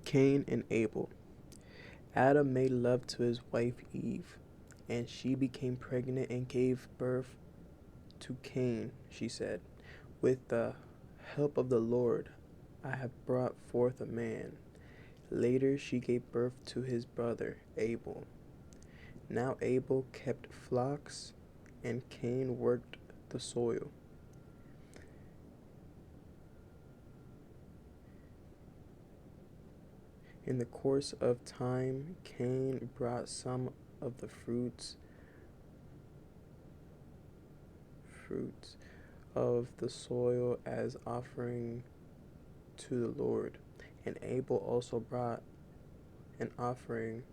Cain and Abel. Adam made love to his wife Eve, and she became pregnant and gave birth to Cain. She said, "With the help of the Lord, I have brought forth a man." Later, she gave birth to his brother Abel. Now Abel kept flocks, and Cain worked the soil. In the course of time, Cain brought some of the fruits of the soil as offering to the Lord. And Abel also an offering,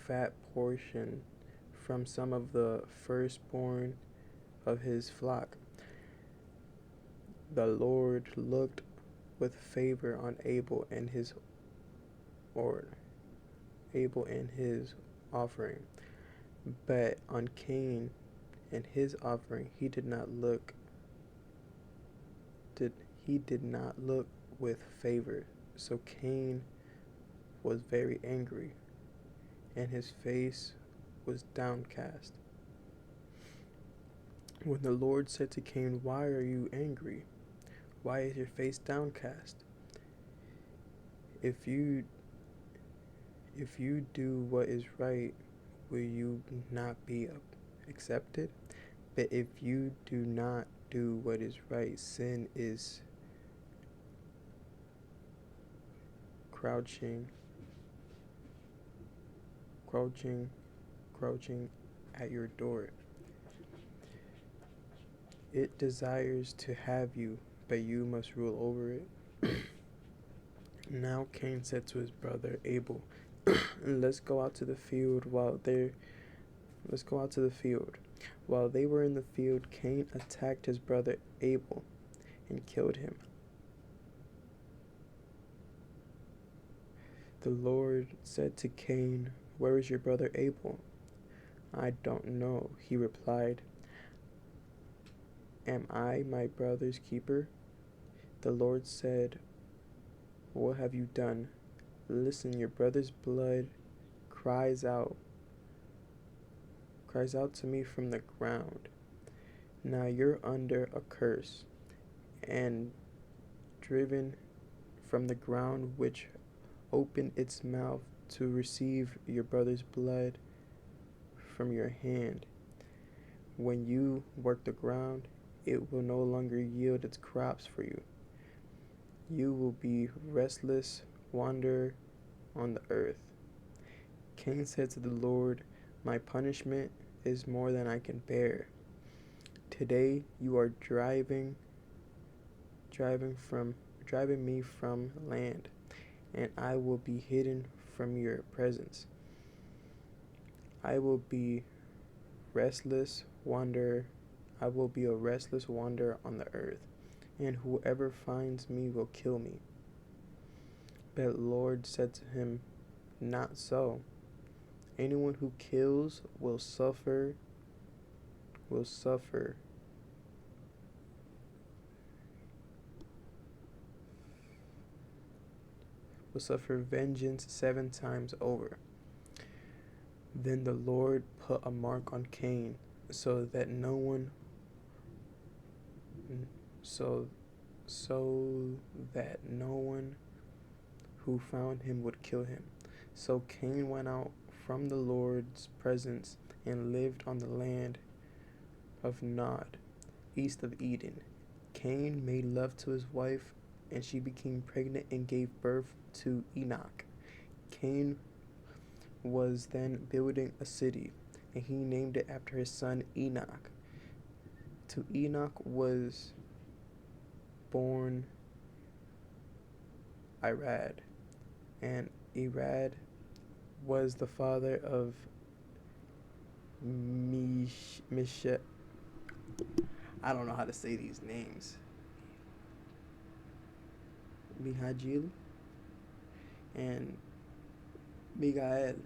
fat portion from some of the firstborn of his flock. The Lord looked with favor on Abel and his offering, but on Cain and his offering he did not look with favor. So Cain was very angry, and his face was downcast. When the Lord said to Cain, "Why are you angry? Why is your face downcast? If you do what is right, will you not be accepted? But if you do not do what is right, sin is crouching at your door. It desires to have you, but you must rule over it." Now Cain said to his brother Abel, "Let's go out to the field." While they were in the field, Cain attacked his brother Abel and killed him. The Lord said to Cain, "Where is your brother Abel?" "I don't know," he replied. "Am I my brother's keeper?" The Lord said, "What have you done? Listen, your brother's blood cries out to me from the ground. Now you're under a curse and driven from the ground, which opened its mouth to receive your brother's blood from your hand. When you work the ground, it will no longer yield its crops for you. You will be restless, wander on the earth." Cain said to the Lord, "My punishment is more than I can bear. Today you are driving me from land, and I will be hidden from your presence. I will be restless wanderer. I will be a restless wanderer on the earth, and whoever finds me will kill me." But the Lord said to him, "Not so. Anyone who kills will suffer vengeance 7 times over." Then the Lord put a mark on Cain so that no one who found him would kill him. So Cain went out from the Lord's presence and lived on the land of Nod, east of Eden. Cain made love to his wife, and she became pregnant and gave birth to Enoch. Cain was then building a city, and he named it after his son Enoch. To Enoch was born Irad, and Irad was the father of I don't know how to say these names. Mihajil and Migael,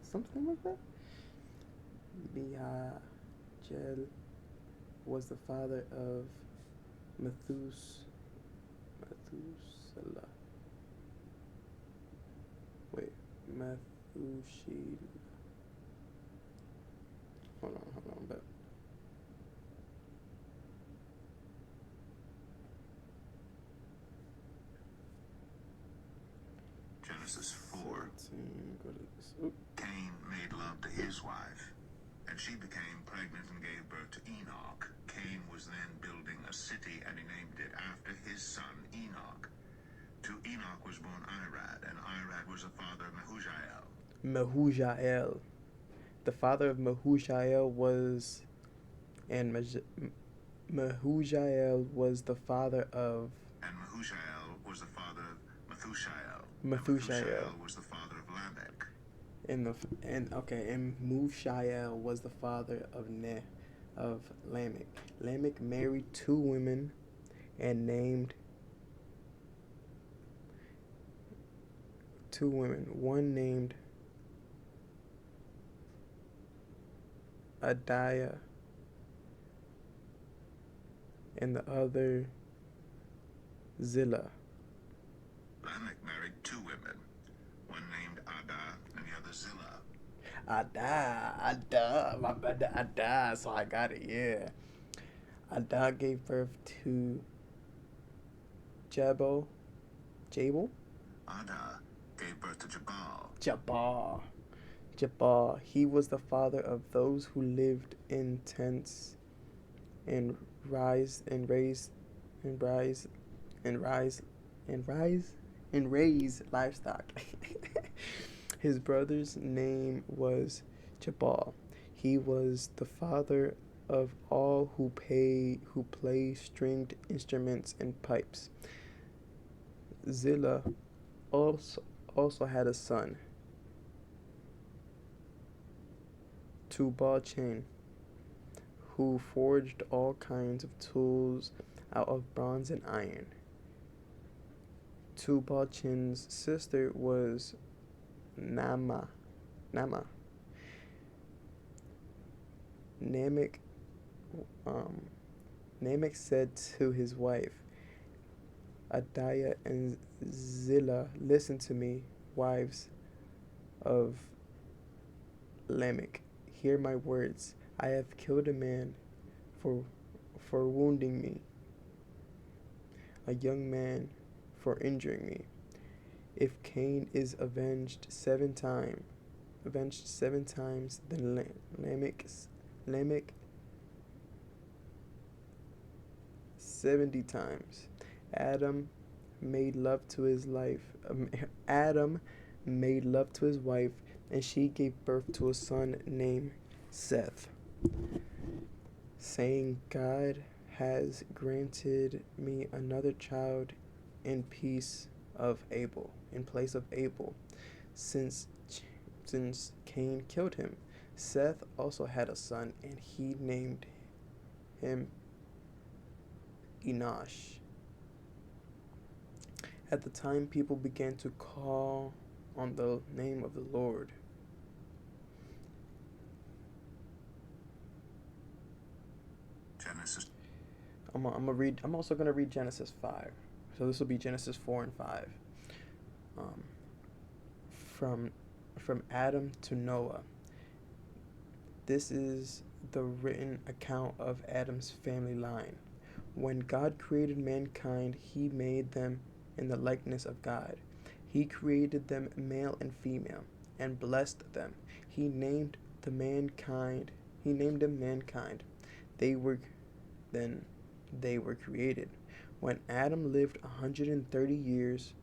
something like that. Mihajel, was the father of Methuselah. Wait, Methuselah. Hold on, but Genesis 4. 17, go to this. Oop. Cain made love to his wife, and she became pregnant and gave birth to Enoch. Cain was then building a city, and he named it after his son Enoch. To Enoch was born Irad, and Irad was the father of Mehujael. Mehujael. The father of Mehujael was, and Mehujael was the father of, And Mehujael was the father of Methushael. Methuselah. And was the father of Lamech. And Mufshael was the father of Lamech. Lamech married two women and named two women. One named Adiah and the other Zillah. Lamech married two women, one named Ada and the other Zillah. Ada. So I got it, yeah. Ada gave birth to Jabal. Ada gave birth to Jabal. He was the father of those who lived in tents and raised livestock. His brother's name was Jabal. He was the father of all who play stringed instruments and pipes. Zillah also had a son, Tubal-Cain, who forged all kinds of tools out of bronze and iron. Tubal-Cain's sister was Nama. Lamech said to his wife, Adiah and Zillah, listen to me, wives of Lamech. Hear my words. I have killed a man for wounding me, a young man for injuring me. If Cain is avenged seven times, then Lamech 70 times. Adam made love to his wife, and she gave birth to a son named Seth, saying, God has granted me another child in place of Abel, since Cain killed him. Seth also had a son, and he named him Enosh. At the time, people began to call on the name of the Lord. Genesis. I'm also gonna read Genesis 5. So this will be Genesis 4 and 5. From Adam to Noah. This is the written account of Adam's family line. When God created mankind, he made them in the likeness of God. He created them male and female and blessed them. He named them mankind. They were created. When Adam lived 130 years,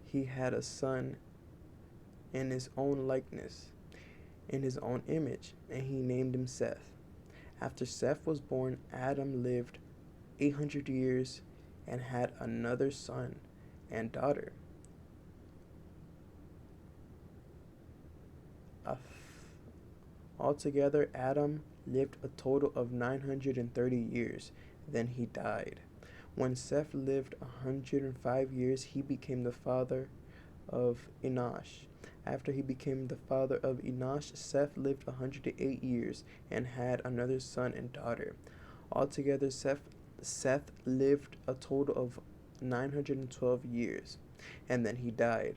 he had a son in his own likeness, in his own image, and he named him Seth. After Seth was born, Adam lived 800 years and had another son and daughter. Altogether, Adam lived a total of 930 years. Then he died. When Seth lived 105 years, he became the father of Enosh. After he became the father of Enosh, Seth lived 108 years and had another son and daughter. Altogether, Seth lived a total of 912 years, and then he died.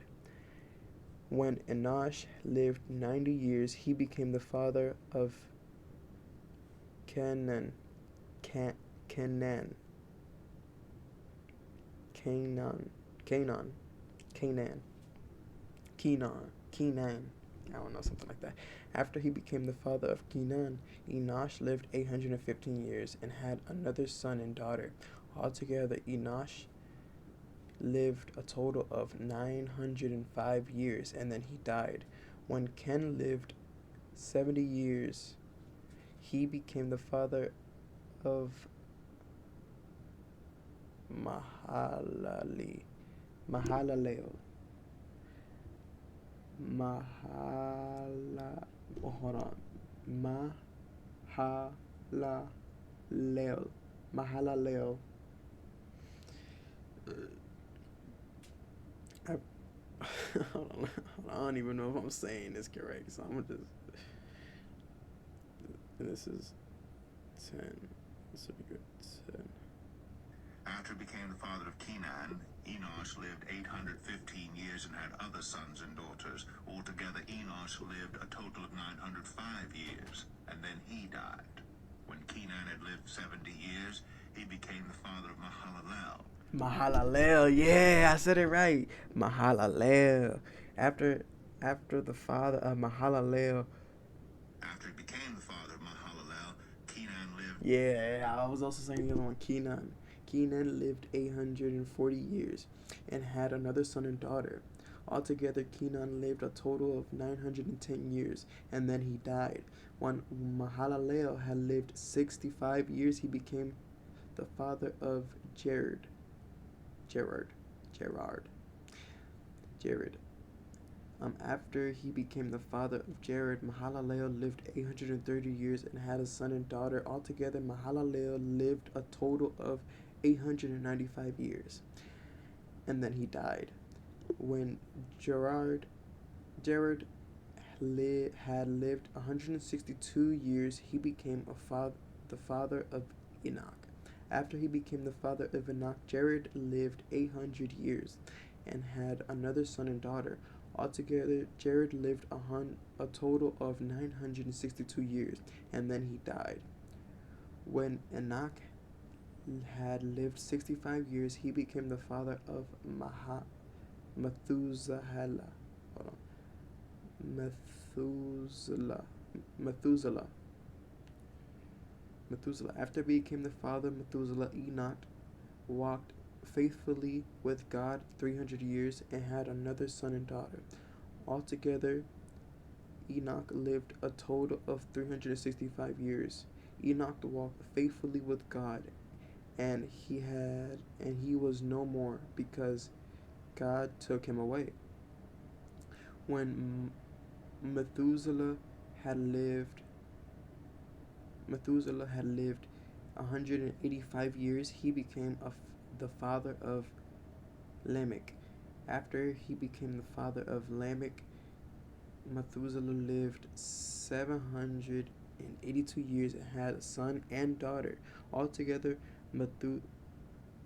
When Enosh lived 90 years, he became the father of Canaan, Can, Canaan, Canaan, Canaan, Canaan, Kenan. I don't know, something like that. After he became the father of Kenan, Enosh lived 815 years and had another son and daughter. Altogether, Enosh lived a total of 905 years and then he died. When Ken lived 70 years, he became the father of Mahalalel. Hold on. Mahalalel. Mahalalel. I, I don't even know if I'm saying this correct, so I'm gonna just. This is 10. This would be good. 10. After he became the father of Kenan, Enosh lived 815 years and had other sons and daughters. Altogether, Enosh lived a total of 905 years, and then he died. When Kenan had lived 70 years, he became the father of Mahalalel. Mahalalel, yeah, I said it right. Mahalalel. After the father of Mahalalel. After he became the father of Mahalalel, Kenan lived. Yeah, I was also saying the other one, Kenan. Kenan lived 840 years and had another son and daughter. Altogether, Kenan lived a total of 910 years, and then he died. When Mahalalel had lived 65 years, he became the father of Jared. After he became the father of Jared, Mahalalel lived 830 years and had a son and daughter. Altogether, Mahalalel lived a total of 895 years, and then he died. When Jared had lived 162 years, he became the father of Enoch. After he became the father of Enoch, Jared lived 800 years and had another son and daughter. Altogether, Jared lived a total of 962 years, and then he died. When Enoch had lived 65 years, he became the father of Methuselah. Hold on. Methuselah. After he became the father of Methuselah, Enoch walked faithfully with God 300 years and had another son and daughter. Altogether, Enoch lived a total of 365 years. Enoch walked faithfully with God, and he was no more because God took him away. When Methuselah had lived 185 years, he became the father of Lamech. After he became the father of Lamech, Methuselah lived 782 years and had a son and daughter. Altogether,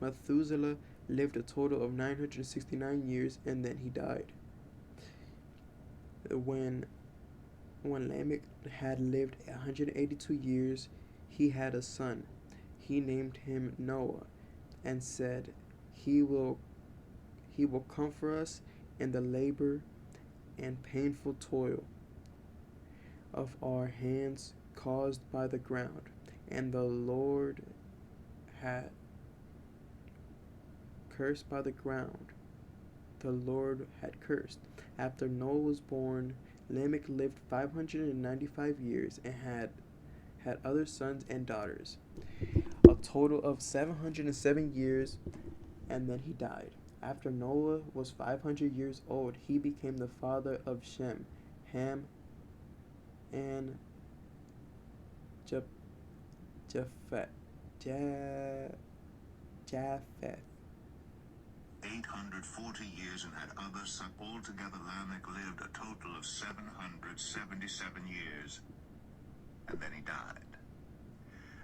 Methuselah lived a total of 969 years and then he died. When Lamech had lived 182 years, he had a son. He named him Noah and said, He will comfort us in the labor and painful toil of our hands caused by the ground. And the Lord had cursed by the ground. The Lord had cursed. After Noah was born, Lamech lived 595 years and had other sons and daughters. A total of 707 years, and then he died. After Noah was 500 years old, he became the father of Shem, Ham, and Japheth. 840 years and had other sons. Altogether, Lamech lived a total of 777 years, and then he died.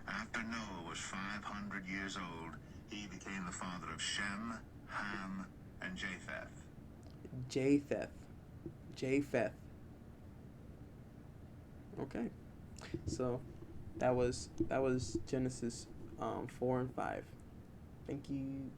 After Noah was 500 years old, he became the father of Shem, Ham, and Japheth. Japheth. Japheth. Okay. So that was Genesis 4 and 5. Thank you.